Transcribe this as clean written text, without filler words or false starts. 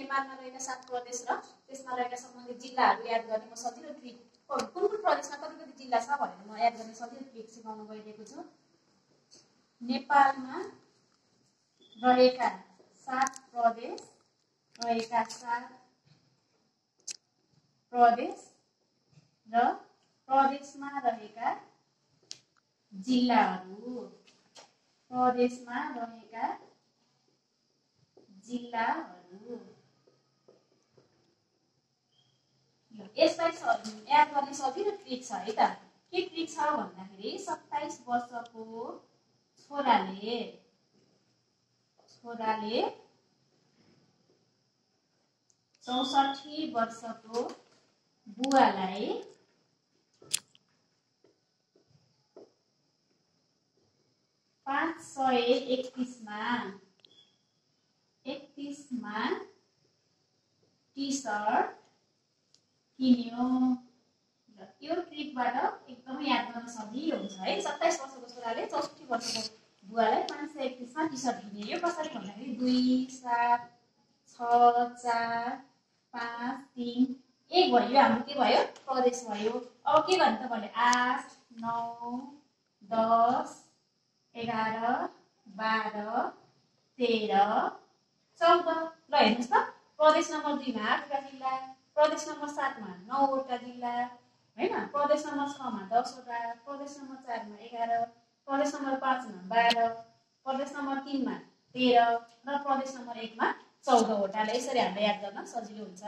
नेपालमा रहेका 7 प्रदेश र त्यसमा रहेका सम्बन्धित जिल्लाहरू याद गर्ने म सजिलो ट्रिक कुन कुन प्रदेशमा कति कति जिल्ला छ भनेर म याद गर्ने सजिलो ट्रिक सिकाउन गइरहेको छु। नेपालमा रहेका 7 प्रदेश र प्रदेशमा रहेका जिल्लाहरू यसलाई याद गर्ने सजिलो ट्रिक छ है त। के ट्रिक छ भन्दाखेरि 27 वर्षको छोराले 64 वर्षको बुवालाई 531 मा टी-शर्ट किन्यो। यो ट्रिकबाट एकदमै याद गर्न सजिलो हुन्छ है। 27 वर्षको छोराले 64 वर्षको बुवालाई 531 मा टी-शर्ट किन्यो। यो कसरी भन्दाखेरि 2 7 6 4 5 3 1 भयो। हाम्रो के भयो? प्रदेश भयो। अब के गर्ने त भने 8 9 10 11 12 13 14 ल हेर्नुस् त। प्रदेश नम्बर 2 मा 8 वटा जिल्ला, प्रदेश नम्बर 7 मा 9 वटा जिल्ला हैन, प्रदेश नम्बर 6 मा 10 वटा, प्रदेश नम्बर 4 मा 11, प्रदेश नम्बर 5 मा 12, प्रदेश नम्बर 3 मा 13 र प्रदेश नम्बर 1 मा 14 वटा। यसरी हामीले याद गर्न सजिलो हुन्छ।